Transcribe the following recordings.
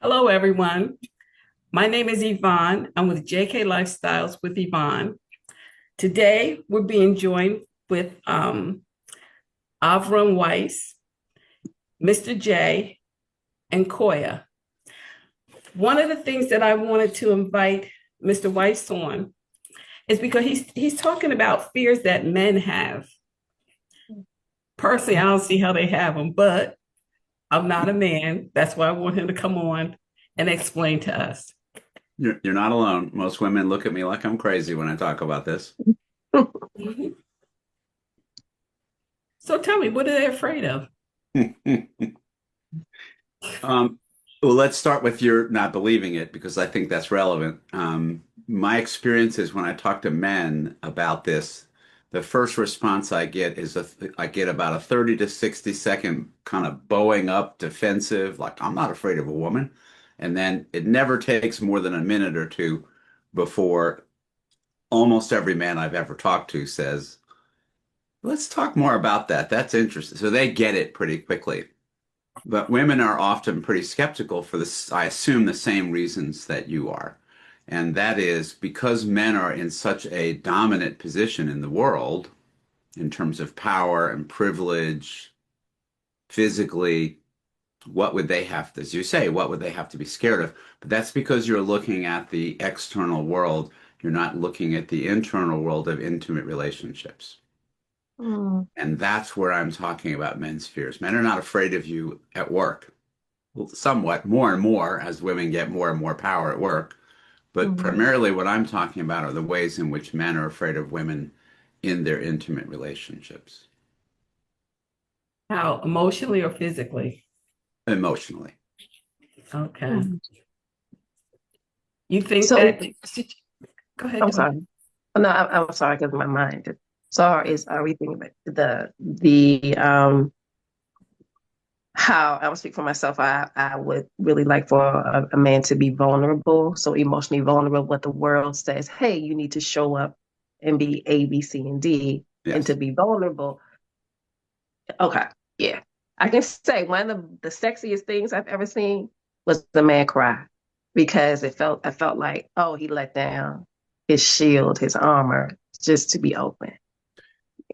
Hello, everyone. My name is Yvonne. I'm with JayKa Lifestyles with Yvonne. Today, we're being joined with Avram Weiss, Mr. J, and Koya. One of the things that I wanted to invite Mr. Weiss on is because he's talking about fears that men have. Personally, I don't see how they have them, but I'm not a man. That's why I want him to come on and explain to us. You're not alone. Most women look at me like I'm crazy when I talk about this. Mhm. So tell me, what are they afraid of? Um, well, let's start with your not believing it because I think that's relevant. My experience is when I talk to men about this, the first response I get is I get about a 30 to 60-second kind of bowing up defensive, like I'm not afraid of a woman. And then it never takes more than a minute or two before almost every man I've ever talked to says, let's talk more about that. That's interesting. So they get it pretty quickly. But women are often pretty skeptical for this, I assume, the same reasons that you are. And that is because men are in such a dominant position in the world in terms of power and privilege, physically, what would they have to, as you say, what would they have to be scared of? But that's because you're looking at the external world. You're not looking at the internal world of intimate relationships. Mm, And that's where I'm talking about men's fears. Men are not afraid of you at work. Well, somewhat more and more as women get more and more power at work. But mhm. primarily what I'm talking about are the ways in which men are afraid of women in their intimate relationships, How emotionally or physically? emotionally. Okay. Mm. You think So that, go ahead, I'm Koya. sorry. Oh, no, I'm sorry because my mind. Sorry, is are we thinking about the how I would speak for myself. I would really like for a man to be vulnerable, so emotionally vulnerable. What the world says, hey, you need to show up and be A, B, C, and D, and to Yes. be vulnerable. Okay, yeah, I can say one of the sexiest things I've ever seen was the man cry because I felt like, oh, he let down his shield, his armor, just to be open.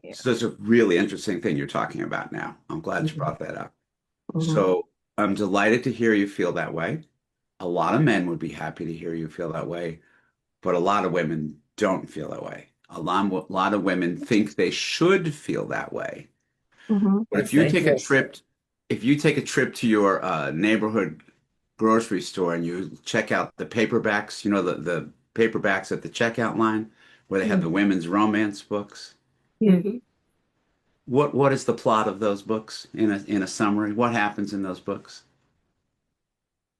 Yeah. So that's a really interesting thing you're talking about now. I'm glad you Mhm. brought that up. Mhm. So I'm delighted to hear you feel that way. A lot of men would be happy to hear you feel that way, but a lot of women don't feel that way. A lot of women think they should feel that way. Mhm. But Let's say, if you take a trip to your neighborhood grocery store and you check out the paperbacks, you know, the paperbacks at the checkout line where they have the Mhm. women's romance books. Yeah. mhm. What is the plot of those books in a summary? What happens in those books?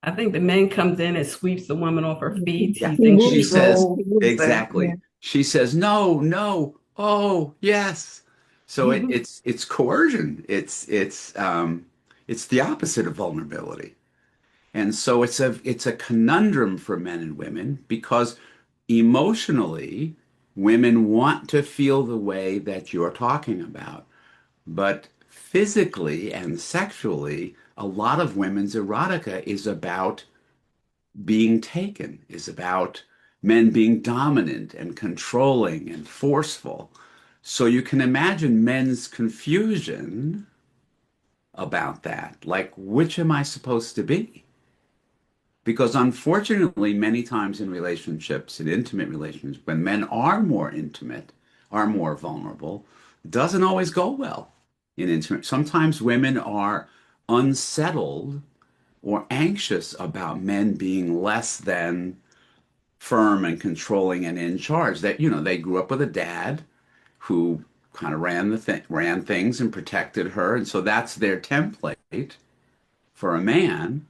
I think the man comes in and sweeps the woman off her feet. Yeah. He He thinks She she's moves her. says, gold. He moves her. Yeah. exactly. She says, no, no, oh, yes. So it's coercion. It's the opposite of vulnerability. And so it's a conundrum for men and women because emotionally, women want to feel the way that you're talking about. But physically and sexually, a lot of women's erotica is about being taken, is about men being dominant and controlling and forceful. So you can imagine men's confusion about that. Like, which am I supposed to be? Because unfortunately, many times in relationships, in intimate relationships, when men are more intimate, are more vulnerable, it doesn't always go well in intimate. Sometimes women are unsettled or anxious about men being less than firm and controlling and in charge. That, you know, they grew up with a dad who kind of ran things and protected her, and so that's their template for a man.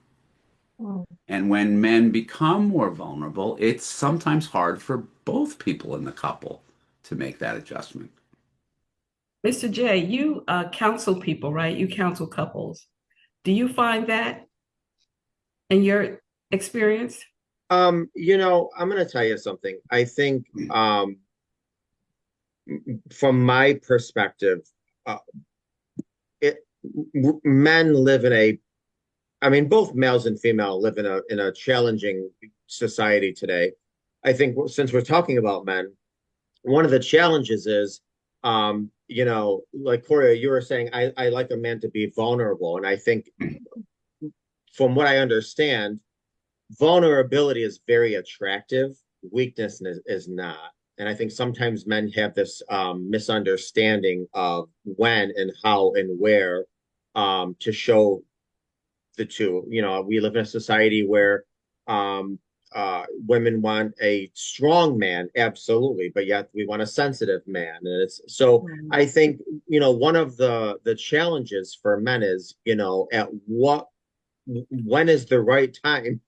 Mm. And when men become more vulnerable, it's sometimes hard for both people in the couple to make that adjustment. Mr. J, you counsel people, right? You counsel couples. Do you find that in your experience? I'm going to tell you something. I think, from my perspective, uh, it men live in a I mean, both males and female live in a challenging society today. I think since we're talking about men, one of the challenges is, like Corey, you were saying, I like a man to be vulnerable. And I think from what I understand, vulnerability is very attractive. Weakness is not. And I think sometimes men have this misunderstanding of when and how and where to show the two. We live in a society where women want a strong man, absolutely, but yet we want a sensitive man. And it's so I think, one of the challenges for men is, at when is the right time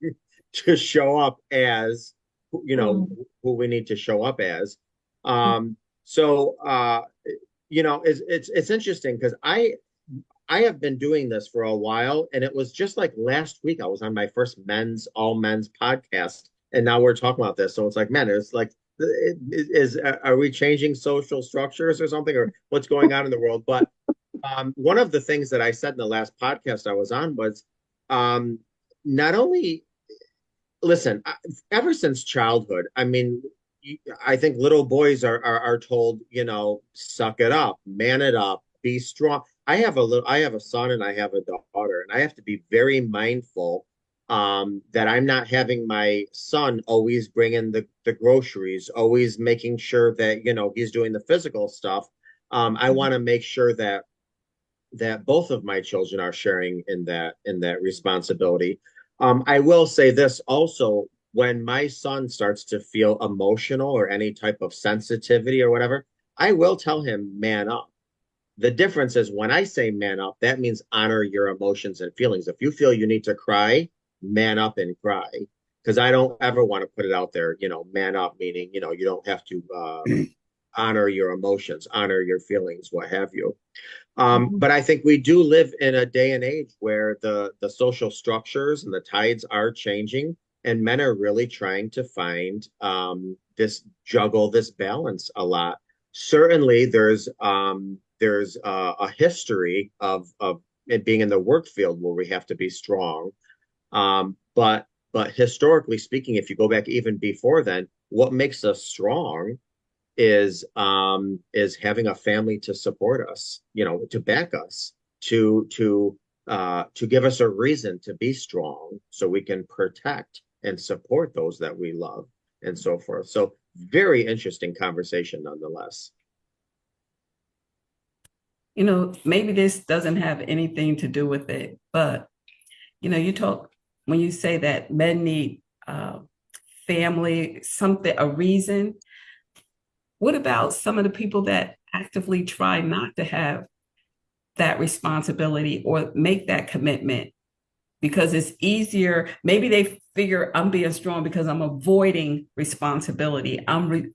to show up as, who we need to show up as. So it's interesting because I have been doing this for a while, and it was just like last week I was on my first all men's podcast, and now we're talking about this. So it's like, man, it's like, are we changing social structures or something, or what's going on in the world? But one of the things that I said in the last podcast I was on was, not only listen, ever since childhood, I mean, I think little boys are told, suck it up, man it up, be strong. I have a son and I have a daughter, and I have to be very mindful that I'm not having my son always bring in the groceries, always making sure that, he's doing the physical stuff. I want to make sure that both of my children are sharing in that responsibility. I will say this also: when my son starts to feel emotional or any type of sensitivity or whatever, I will tell him, man up. The difference is when I say man up, that means honor your emotions and feelings. If you feel you need to cry, man up and cry. Because I don't ever want to put it out there, man up, meaning, you don't have to honor your emotions, honor your feelings, what have you. But I think we do live in a day and age where the social structures and the tides are changing, and men are really trying to find this balance a lot. Certainly, there's a history of it being in the work field where we have to be strong. But historically speaking, if you go back even before then, what makes us strong is having a family to support us, to back us, to give us a reason to be strong so we can protect and support those that we love and so forth. So very interesting conversation nonetheless. Maybe this doesn't have anything to do with it, but you talk when you say that men need family, something, a reason. What about some of the people that actively try not to have that responsibility or make that commitment because it's easier? Maybe they figure I'm being strong because I'm avoiding responsibility. I'm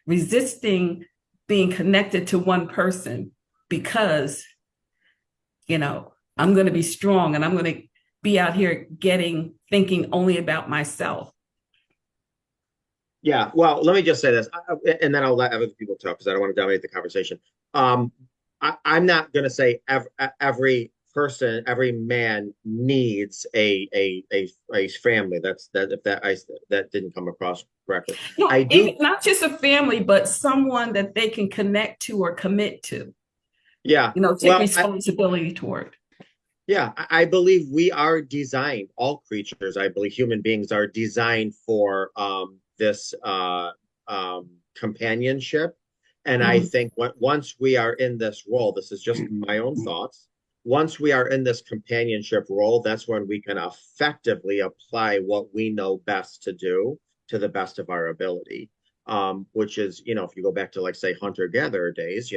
resisting being connected to one person because, I'm going to be strong and I'm going to be out here thinking only about myself. Yeah, well, let me just say this, and then I'll let other people talk because I don't want to dominate the conversation. I'm not going to say every person, every man needs a family. That didn't come across correctly. No, I do. not just a family, but someone that they can connect to or commit to. Yeah. Take responsibility toward. Yeah, I believe we are designed, all creatures, I believe human beings are designed for this companionship. And I think once we are in this role, this is just my own thoughts. Once we are in this companionship role, that's when we can effectively apply what we know best to do to the best of our ability. Which is, if you go back to, like, say, hunter-gatherer days,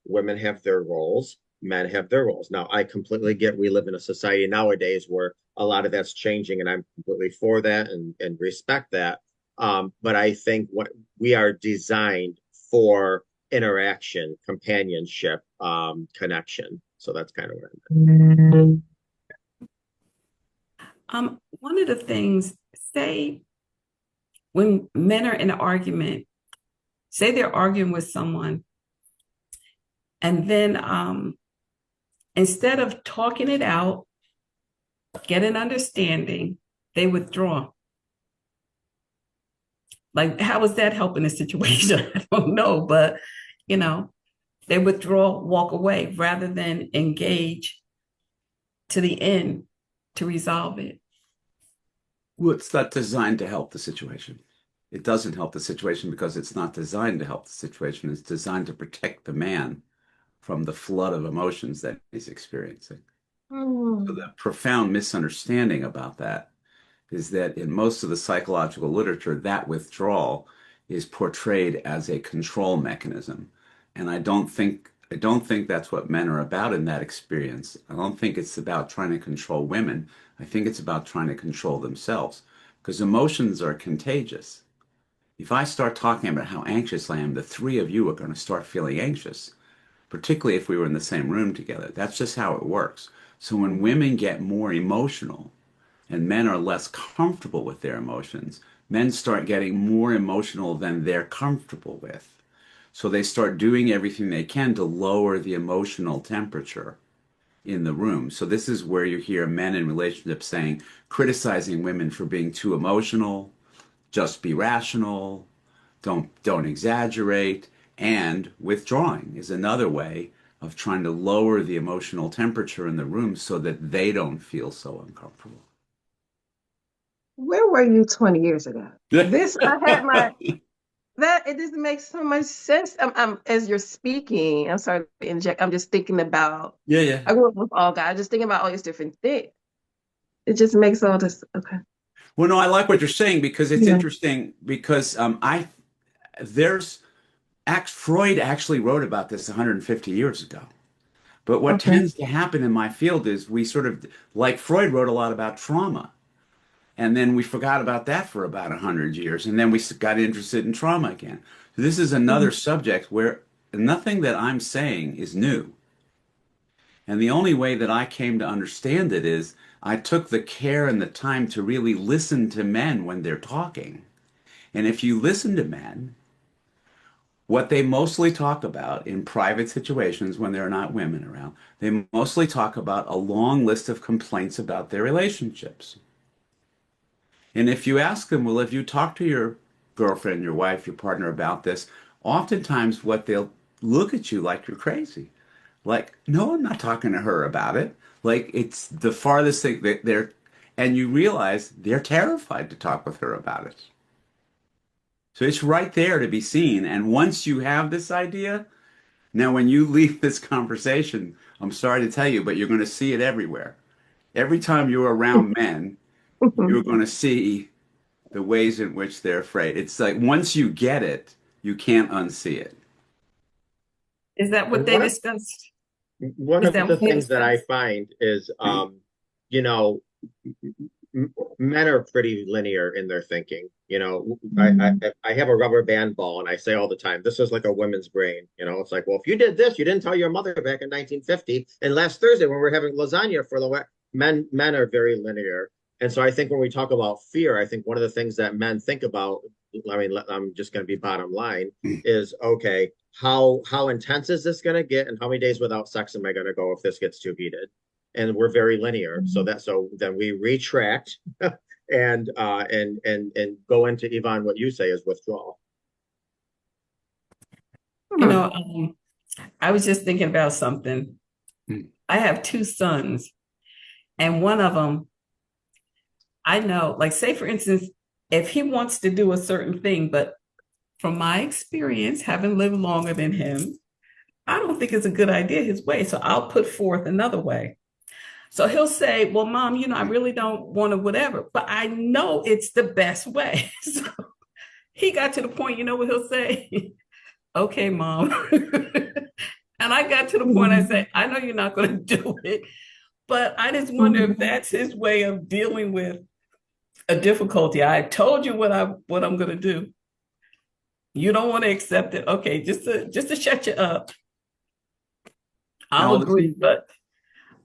women have their roles, men have their roles. Now, I completely get we live in a society nowadays where a lot of that's changing, and I'm completely for that and respect that. But I think what we are designed for interaction, companionship, connection. So that's kind of what One of the things, say when men are in an argument, say they're arguing with someone, and then instead of talking it out, get an understanding, they withdraw. Like, how is that helping the situation? I don't know, but you know, they withdraw, walk away rather than engage to the end to resolve it. Well, it's not designed to help the situation. It doesn't help the situation because it's not designed to help the situation. It's designed to protect the man from the flood of emotions that he's experiencing. So Mm. the profound misunderstanding about that is that in most of the psychological literature, that withdrawal is portrayed as a control mechanism. And I don't think that's what men are about in that experience. I don't think it's about trying to control women. I think it's about trying to control themselves because emotions are contagious. If I start talking about how anxious I am, the three of you are going to start feeling anxious, particularly if we were in the same room together. That's just how it works. So when women get more emotional, and men are less comfortable with their emotions, men start getting more emotional than they're comfortable with. So they start doing everything they can to lower the emotional temperature in the room. So this is where you hear men in relationships saying, criticizing women for being too emotional, just be rational, don't exaggerate, and withdrawing is another way of trying to lower the emotional temperature in the room so that they don't feel so uncomfortable. Where were you 20 years ago? This, I had my, that, it doesn't make so much sense. As you're speaking, I'm sorry to inject, I'm just thinking about, Yeah, yeah. I grew up with all guys, just thinking about all these different things. It just makes all this, okay. Well, no, I like what you're saying because it's Yeah. interesting because I there's Freud actually wrote about this 150 years ago. But what Okay. tends to happen in my field is we sort of, like Freud wrote a lot about trauma, and then we forgot about that for about 100 years, and then we got interested in trauma again. So this is Mhm. another subject where nothing that I'm saying is new. And the only way that I came to understand it is I took the care and the time to really listen to men when they're talking. And if you listen to men, what they mostly talk about in private situations when there are not women around, they mostly talk about a long list of complaints about their relationships. And if you ask them, well, if you talk to your girlfriend, your wife, your partner about this, oftentimes what they'll look at you like you're crazy. Like, no, I'm not talking to her about it. Like, it's the farthest thing that and you realize they're terrified to talk with her about it. So it's right there to be seen. And once you have this idea, now when you leave this conversation, I'm sorry to tell you, but you're going to see it everywhere. Every time you're around men, you're going to see the ways in which they're afraid. It's like once you get it, you can't unsee it. Is that And what they discussed? one Is of that the what they things that I discussed? find is, you know, men are pretty linear in their thinking. I have a rubber band ball, and I say all the time, this is like a women's brain. It's like, well, if you did this, you didn't tell your mother back in 1950. And last Thursday, when we were having lasagna for the men are very linear. And so I think when we talk about fear, I think one of the things that men think about, I mean, I'm just going to be bottom line, is okay, how intense is this going to get, and how many days without sex am I going to go if this gets too heated? And we're very linear. So then we retract and go into, Yvonne, what you say is withdrawal. You Hmm. know, I was just thinking about something. I have two sons, and one of them, I know, like, say, for instance, if he wants to do a certain thing, but from my experience, having lived longer than him, I don't think it's a good idea his way. So I'll put forth another way. So he'll say, well, mom, I really don't want to whatever, but I know it's the best way. So he got to the point, you know what he'll say? Okay, mom. And I got to the point I said, I know you're not going to do it, but I just wonder if that's his way of dealing with a difficulty. I told you what I'm going to do. You don't want to accept it. Okay, just to shut you up. How I'll old is agree, he?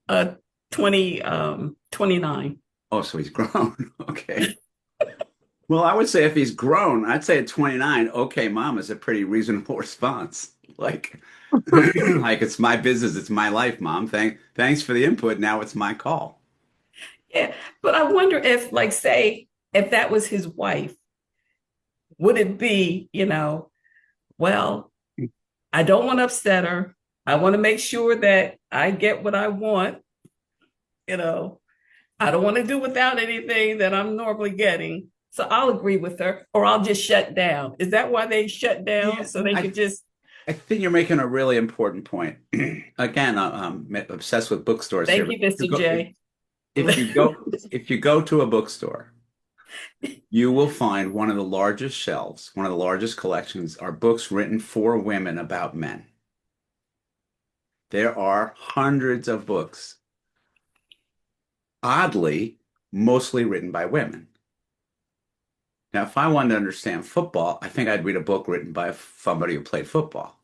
but 29. Oh, so he's grown. Okay. Well, I would say if he's grown, I'd say at 29, okay, mom is a pretty reasonable response. Like, Like it's my business, it's my life, Mom. Thanks for the input. Now it's my call. Yeah, but I wonder if, like, say, if that was his wife, would it be, well, I don't want to upset her. I want to make sure that I get what I want. You know, I don't want to do without anything that I'm normally getting. So I'll agree with her, or I'll just shut down. Is that why they shut down? Yeah, So they could just, I think you're making a really important point. Again, I'm obsessed with bookstores here. thank But you, Mr. J. if you go if you go to a bookstore, you will find one of the largest shelves, one of the largest collections are books written for women about men. There are hundreds of books, oddly, mostly written by women. Now, if I wanted to understand football, I think I'd read a book written by somebody who played football.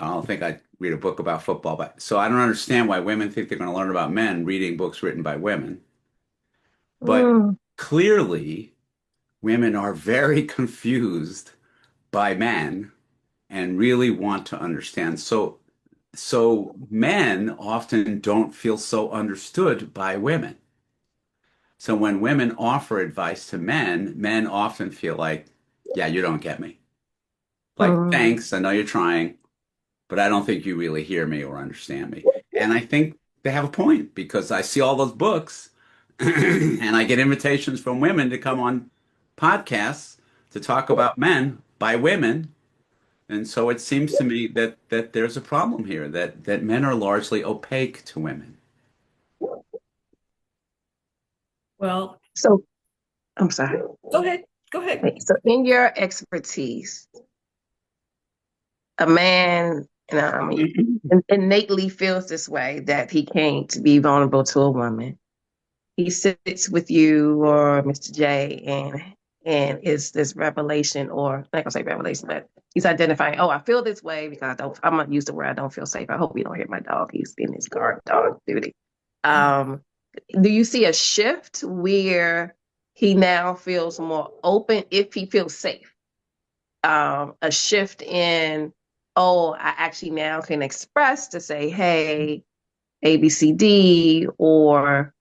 I don't think I'd read a book about football, but so I don't understand why women think they're going to learn about men reading books written by women. But Mm. clearly, women are very confused by men and really want to understand. So men often don't feel so understood by women. So when women offer advice to men, men often feel like, yeah, you don't get me. Like, Mm. thanks, I know you're trying, but I don't think you really hear me or understand me. And I think they have a point because I see all those books and I get invitations from women to come on podcasts to talk about men by women. And so it seems to me that there's a problem here, that men are largely opaque to women. Well, So I'm sorry. go ahead. Go ahead. So in your expertise, a man, I mean, innately feels this way that he can't be vulnerable to a woman. He sits with you or Mr. J and it's this revelation, or I'm not gonna say revelation, but he's identifying, oh, I feel this way because I'm gonna use the word I don't feel safe. I hope you don't hear my dog. He's in his guard dog duty. Um, do you see a shift where he now feels more open if he feels safe? A shift in, oh, I actually now can express to say, hey, ABCD, or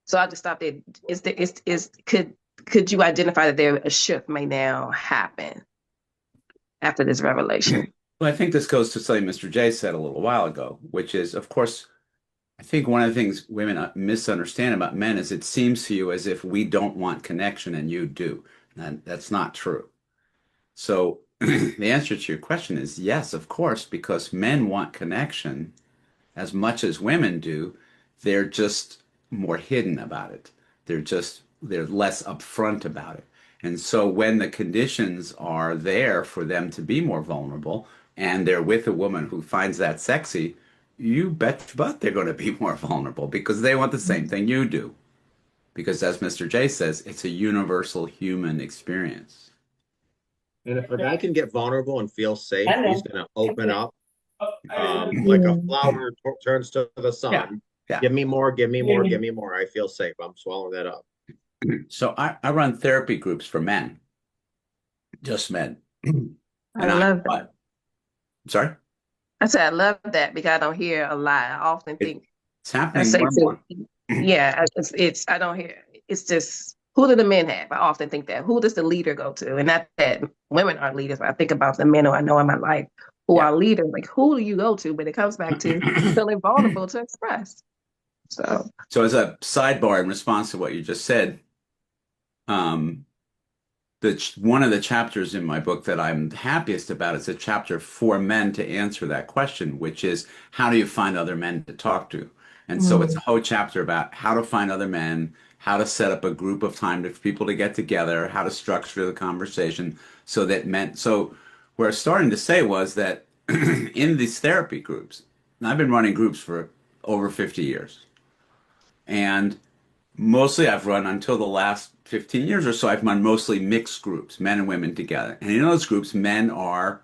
so I'll just stop there. Could you identify that there a shift may now happen after this revelation? Well, I think this goes to something Mr. J said a little while ago, which is, of course, I think one of the things women misunderstand about men is it seems to you as if we don't want connection and you do. And that's not true. So the answer to your question is yes, of course, because men want connection as much as women do. They're just more hidden about it. They're less upfront about it. And so when the conditions are there for them to be more vulnerable and they're with a woman who finds that sexy, you bet your butt they're going to be more vulnerable because they want the same thing you do. Because as Mr. J says, it's a universal human experience. And if a guy can get vulnerable and feel safe, I he's know. going to open up like a Mm. flower turns to the Yeah, sun. yeah. Give me more, give me more, give me more. I feel safe. I'm swallowing that up. So I run therapy groups for men, just men. I And love that. sorry, I said I love that because I don't hear a lot. I often think it's I happening say more and too, more. yeah, it's I don't hear it's just who do the men have? I often think that who does the leader go to? And not that women aren't leaders, but I think about the men who I know in my life who Yeah. are leaders. Like who do you go to? But it comes back to feeling vulnerable to express. So So as a sidebar in response to what you just said, um, one of the chapters in my book that I'm happiest about is a chapter for men to answer that question, which is how do you find other men to talk to? And so it's a mm, whole chapter about how to find other men, how to set up a group of time for people to get together, how to structure the conversation so that men. So what I was starting to say was that in these therapy groups, and I've been running groups for over 50 years, and mostly I've run until the last 15 years or so, I've run mostly mixed groups, men and women together. And in those groups, men are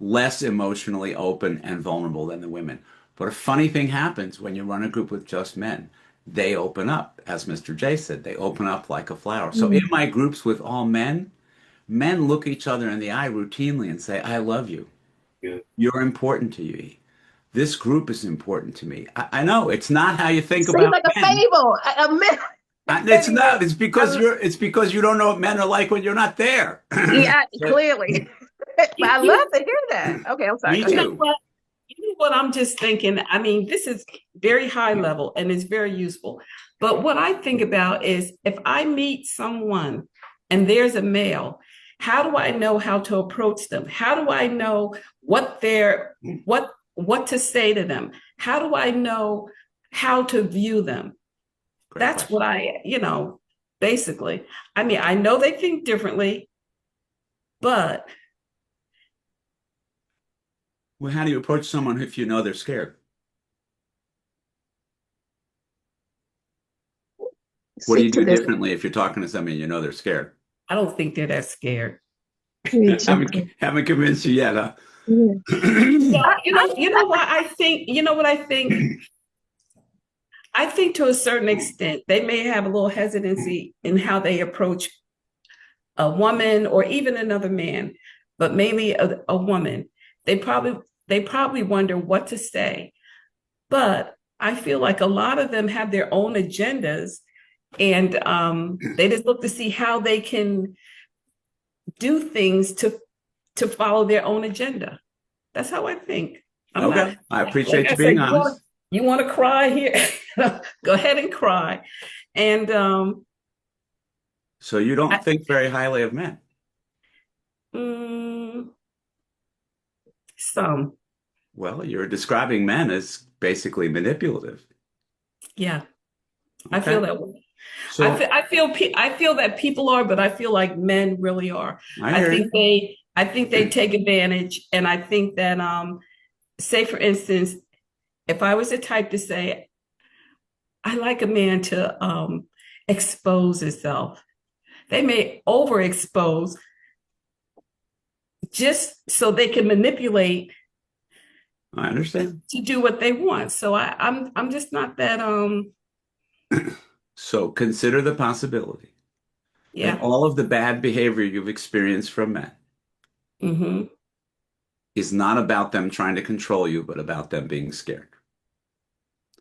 less emotionally open and vulnerable than the women. But a funny thing happens when you run a group with just men. They open up, as Mr. J said, they open up like a flower. So in mm, my groups with all men, men look each other in the eye routinely and say, I love you. You're important to you. This group is important to me. I know it's not how you think Seems about like a men. fable. A myth. It's Anyway, not. It's because you don't know what men are like when you're not there. yeah, So, clearly. But You, I love you, to hear that. Okay, I'm sorry. me Go you know ahead. too. what? You know what I'm just thinking? I mean, this is very high level and it's very useful. But what I think about is if I meet someone and there's a male, how do I know how to approach them? How do I know what to say to them? How do I know how to view them? Great That's what question. basically. I mean, I know they think differently, but Well, how do you approach someone if you know they're scared? What do you Speak to do this. differently if you're talking to somebody and you know they're scared? I don't think they're that scared. Be Haven't convinced you yet, huh? Yeah. You know what I think, you know what I think? I think to a certain extent, they may have a little hesitancy in how they approach a woman or even another man, but mainly a woman. They probably they probably wonder what to say. But I feel like a lot of them have their own agendas and they just look to see how they can do things to follow their own agenda. That's how I think. I'm not Okay, I like appreciate I you said. being honest. You want to cry here? Go ahead and cry. And So you I, don't think very highly of men. mm, some, Well, you're describing men as basically manipulative. yeah, I feel Okay. that way. So I feel that people are, but I feel like men really are. I hear you. I think they take advantage, and I think that say for instance, if I was the type to say, I like a man to expose himself, they may overexpose just so they can manipulate I understand. to do what they want. So I'm just not that So consider the possibility that yeah. all of the bad behavior you've experienced from men Hmm. is not about them trying to control you, but about them being scared.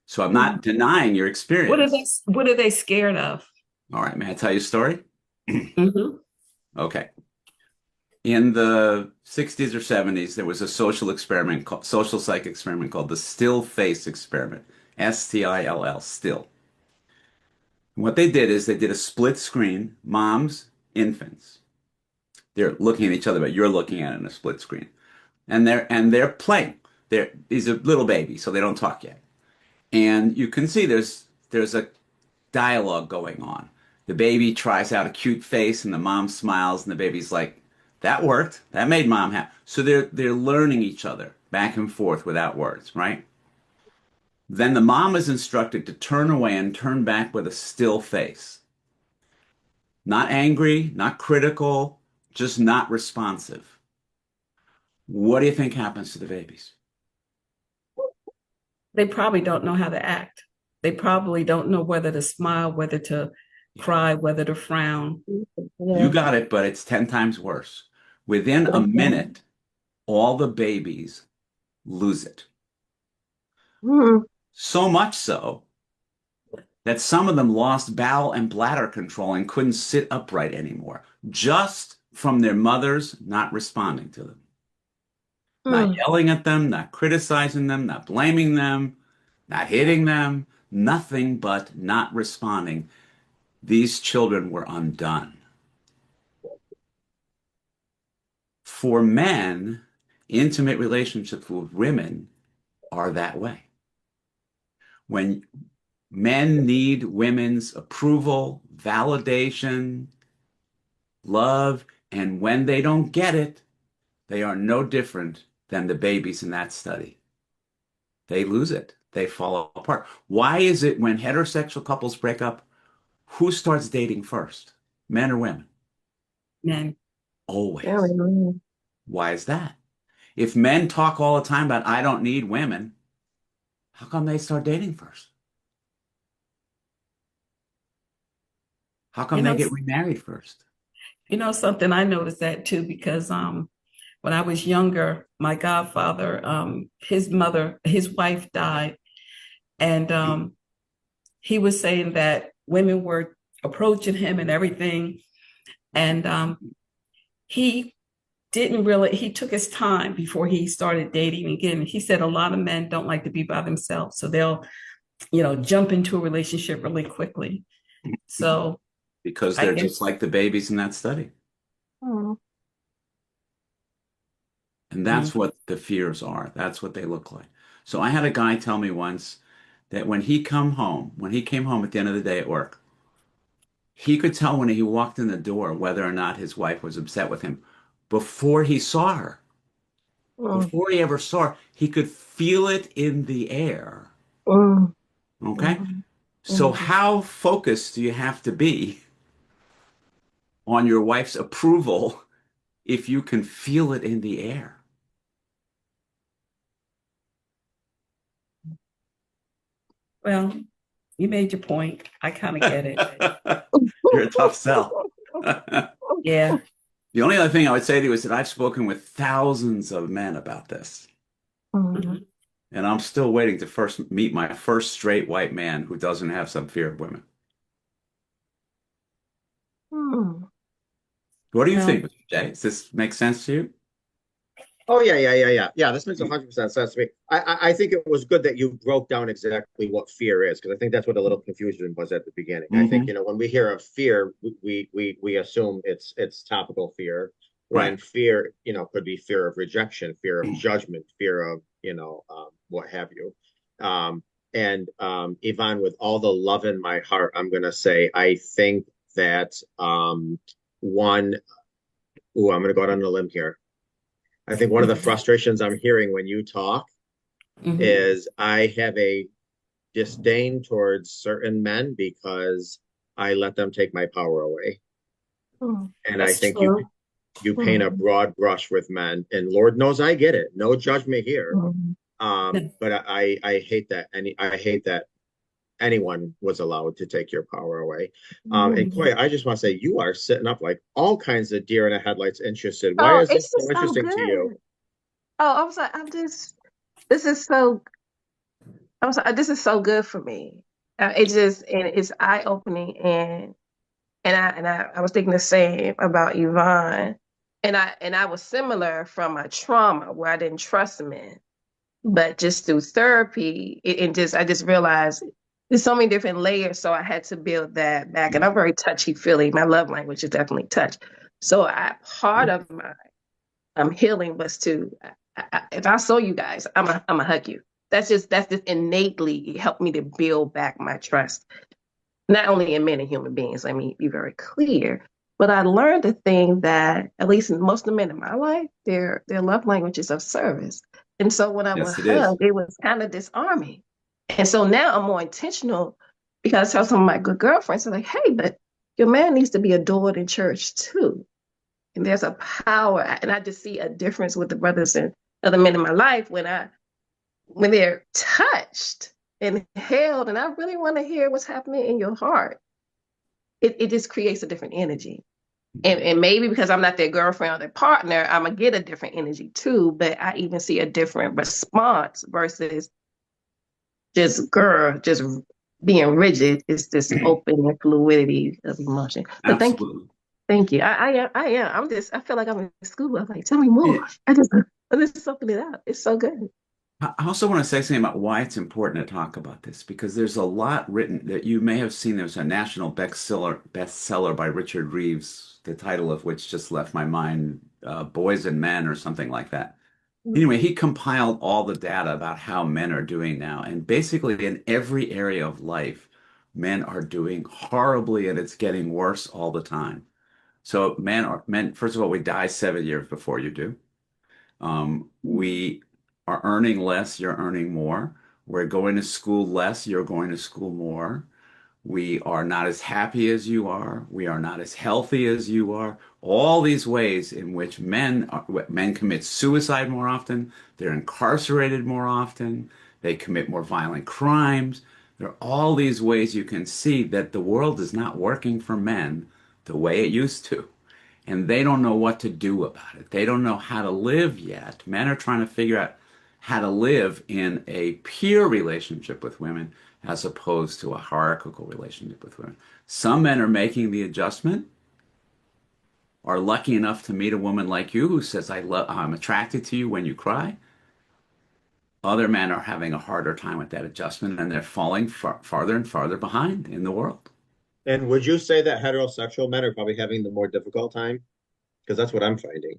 So I'm not denying your experience. What are they scared of? All right, may I tell you a story? Hmm. Okay. In the 60s or 70s, there was a social psych experiment called the still face experiment. STILL, still. And what they did is they did a split screen, moms, infants. They're looking at each other, but you're looking at it in a split screen. And they're playing. These are little babies, so they don't talk yet. And you can see there's a dialogue going on. The baby tries out a cute face and the mom smiles and the baby's like, that worked. That made mom happy. So they're learning each other back and forth without words, right? Then the mom is instructed to turn away and turn back with a still face. Not angry, not critical, just not responsive. What do you think happens to the babies? They probably don't know how to act. They probably don't know whether to smile, whether to cry, whether to frown. You Yeah. got it, but it's 10 times worse. Within a minute, all the babies lose it. Mm. So much so that some of them lost bowel and bladder control and couldn't sit upright anymore, just from their mothers not responding to them, not Mm. yelling at them, not criticizing them, not blaming them, not hitting them, nothing but not responding. These children were undone. For men, intimate relationships with women are that way. When men need women's approval, validation, love, and when they don't get it, they are no different than the babies in that study. They lose it. They fall apart. Why is it when heterosexual couples break up, who starts dating first? Men or women? Men. Always. Mm. Why is that? If men talk all the time about, I don't need women, how come they start dating first? How You come they know, get remarried first? something I noticed that too because when I was younger, my godfather, his wife died, and he was saying that women were approaching him and everything, and he didn't really, he took his time before he started dating again. He said a lot of men don't like to be by themselves, so they'll, jump into a relationship really quickly. So Because I they're just guess, like the babies in that study. Mm. And mm, that's what the fears are. That's what they look like. So I had a guy tell me once that when he came home at the end of the day at work, he could tell when he walked in the door whether or not his wife was upset with him before he saw her. Mm. Before he ever saw her, he could feel it in the air. Mm. Okay? Mm. So Mm. how focused do you have to be on your wife's approval if you can feel it in the air? well, you made your point. I kind of get it. You're a tough sell. Yeah. The only other thing I would say to you is that I've spoken with thousands of men about this, Mm. Mhm. and I'm still waiting to first meet my first straight white man who doesn't have some fear of women. Mm. What do you Well, think, Mr. Jay? Does this make sense to you? Oh yeah. This makes 100% sense to me. I think it was good that you broke down exactly what fear is, because I think that's what a little confusion was at the beginning. I think, Hmm. when we hear of fear, we assume it's topical fear, Right. when fear, could be fear of rejection, fear of judgment, fear of, what have you. And Yvonne, with all the love in my heart, I'm gonna say I think that one, I'm gonna go out on a limb here. I think one of the frustrations I'm hearing when you talk mhm. is I have a disdain towards certain men because I let them take my power away. Mm. And I That's think you true. you paint a Mm. broad brush with men, and Lord knows I get it. No judgment here. Mm. But I hate that I hate that anyone was allowed to take your power away. And Mm. Clay, I just want to say you are sitting up like all kinds of deer in the headlights interested. Why Oh, is it's this so just so interesting to you? good. Oh, I was like, this is so, I was like, this is so good for me. And it's eye opening, and I was thinking the same about Yvonne, and I was similar from my trauma where I didn't trust men, but just through therapy, I just realized there's so many different layers, so I had to build that back, and I'm very touchy feely. My love language is definitely touch. So part of my healing was to if I saw you guys, I'm a hug you. That's just innately helped me to build back my trust, not only in men and human beings. Let me be very clear. But I learned a thing that at least most of the men in my life, their love language is of service. And so when I would Yes, it is. hug, it was kind of disarming. And so now I'm more intentional because I tell some of my good girlfriends, I'm like, hey, but your man needs to be adored in church too. And there's a power, and I just see a difference with the brothers and other men in my life when they're touched and held, and I really want to hear what's happening in your heart. It just creates a different energy. And maybe because I'm not their girlfriend or their partner, I'm gonna get a different energy too. But I even see a different response versus just being rigid. It's this open and fluidity of emotion. But Absolutely. thank you. I am. I feel like I'm in school. I'm like, tell me more. Yeah. I'm just soaking it out. It's so good. I also want to say something about why it's important to talk about this because there's a lot written that you may have seen. There's a national bestseller by Richard Reeves, the title of which just left my mind, Boys and Men or something like that. Anyway, he compiled all the data about how men are doing now, and basically in every area of life, men are doing horribly, and it's getting worse all the time. So men. First of all, we die 7 years before you do. We are earning less, you're earning more. We're going to school less, you're going to school more. We are not as happy as you are. We are not as healthy as you are. All these ways in which men commit suicide more often, they're incarcerated more often, they commit more violent crimes. There are all these ways you can see that the world is not working for men the way it used to. and they don't know what to do about it. They don't know how to live yet. Men are trying to figure out how to live in a peer relationship with women as opposed to a hierarchical relationship with women. Some men are making the adjustment, are lucky enough to meet a woman like you who says, I'm attracted to you when you cry. Other men are having a harder time with that adjustment and they're falling farther and farther behind in the world. And would you say that heterosexual men are probably having the more difficult time? Because that's what I'm finding.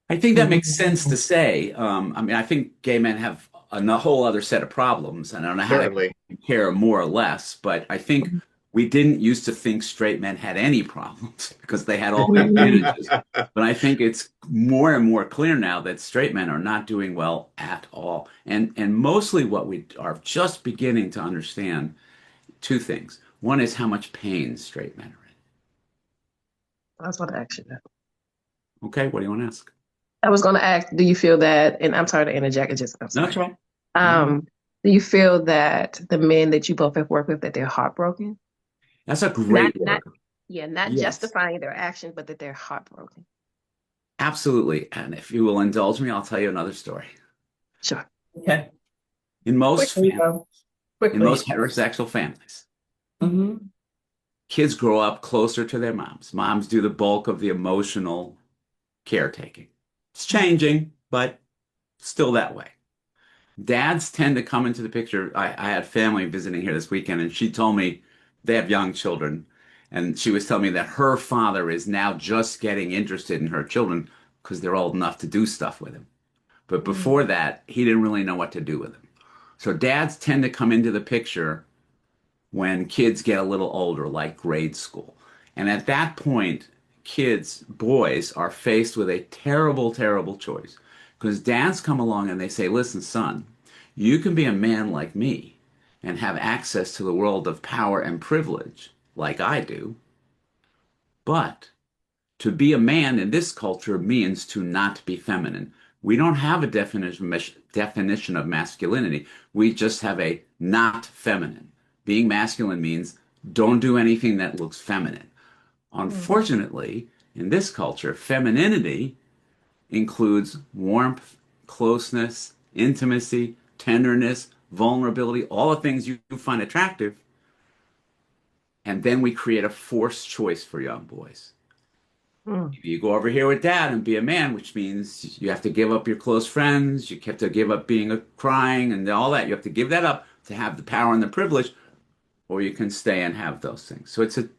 I think that makes sense to say. I mean, I think gay men have a whole other set of problems, and I don't know how to Certainly. compare more or less, but I think we didn't used to think straight men had any problems because they had all the advantages. But I think it's more and more clear now that straight men are not doing well at all. And mostly what we are just beginning to understand two things. One is how much pain straight men are I was going to ask you that. in. Okay, what do you want to ask? I was going to ask, do you feel that, and I'm sorry to interject, I'm No, that's sorry. right. Mm-hmm. Do you feel that the men that you both have worked with, that they're heartbroken? That's a great Not, word. not Yes, justifying their actions, but that they're heartbroken. absolutely. And if you will indulge me, I'll tell you another story. Sure. Okay. In most Quickly, families, though. in Quickly. most heterosexual families, Mhm. kids grow up closer to their moms. Moms do the bulk of the emotional caretaking. It's changing, but still that way. Dads tend to come into the picture. I had family visiting here this weekend, and she told me they have young children. And she was telling me that her father is now just getting interested in her children because they're old enough to do stuff with him. But before that, he didn't really know what to do with them. So dads tend to come into the picture when kids get a little older, like grade school. And at that point, kids, boys, are faced with a terrible, terrible choice. Because dads come along and they say, listen, son, you can be a man like me and have access to the world of power and privilege like I do. But to be a man in this culture means to not be feminine. We don't have a definition of masculinity. We just have a not feminine. Being masculine means don't do anything that looks feminine. Unfortunately, in this culture, femininity includes warmth, closeness, intimacy, tenderness, vulnerability, all the things you find attractive. And then we create a forced choice for young boys. You go over here with dad and be a man, which means you have to give up your close friends, you have to give up being crying and all that. You have to give that up to have the power and the privilege, or you can stay and have those things. So it's a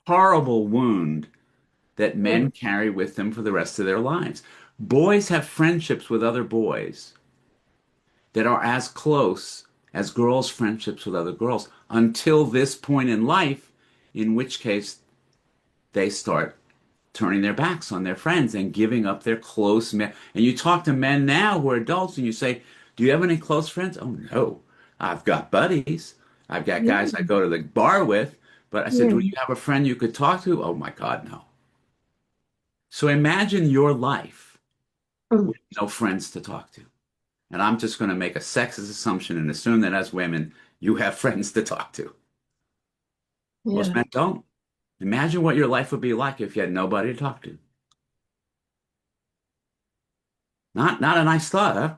horrible wound that men carry with them for the rest of their lives. Boys have friendships with other boys that are as close as girls' friendships with other girls until this point in life, in which case they start turning their backs on their friends and giving up their close men. And you talk to men now who are adults and you say, do you have any close friends? Oh, no. I've got buddies. I've got guys I go to the bar with. But I said, do you have a friend you could talk to? Oh, my God, no. So imagine your life with no friends to talk to. And I'm just going to make a sexist assumption and assume that as women, you have friends to talk to. Most men don't. Imagine what your life would be like if you had nobody to talk to. Not a nice thought, huh?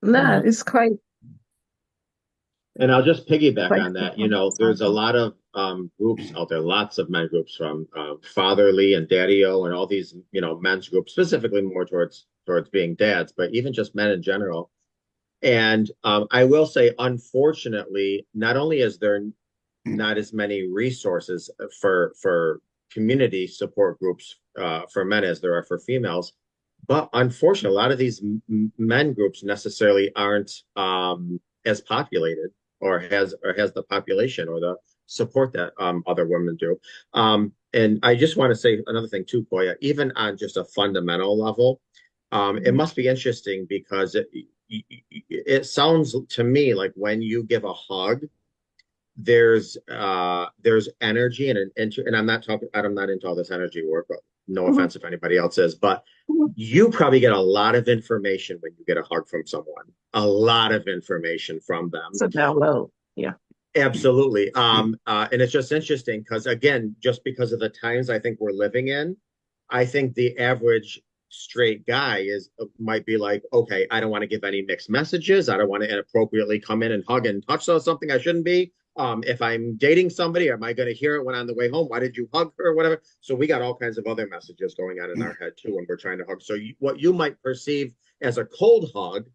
No, it's quite, And I'll just piggyback quite on that. There's a lot of groups out there, lots of men groups from Fatherly and Daddy-O and all these, men's groups, specifically more towards being dads, but even just men in general. And I will say, unfortunately, not only is there not as many resources for community support groups for men as there are for females, but unfortunately, a lot of these men groups necessarily aren't as populated or has the population or the support that other women do. And I just want to say another thing too, Koya, even on just a fundamental level, it must be interesting because it sounds to me like when you give a hug, there's energy and I'm not into all this energy work, but no offense if anybody else is, but you probably get a lot of information when you get a hug from someone, a lot of information from them. it's a download. Yeah. Absolutely. And it's just interesting because again, just because of the times I think we're living in, I think the average straight guy might be like, okay, I don't want to give any mixed messages. I don't want to inappropriately come in and hug and touch on something I shouldn't be. If I'm dating somebody, am I going to hear it when on the way home? Why did you hug her or whatever? So we got all kinds of other messages going on in our head too when we're trying to hug. So what you might perceive as a cold hug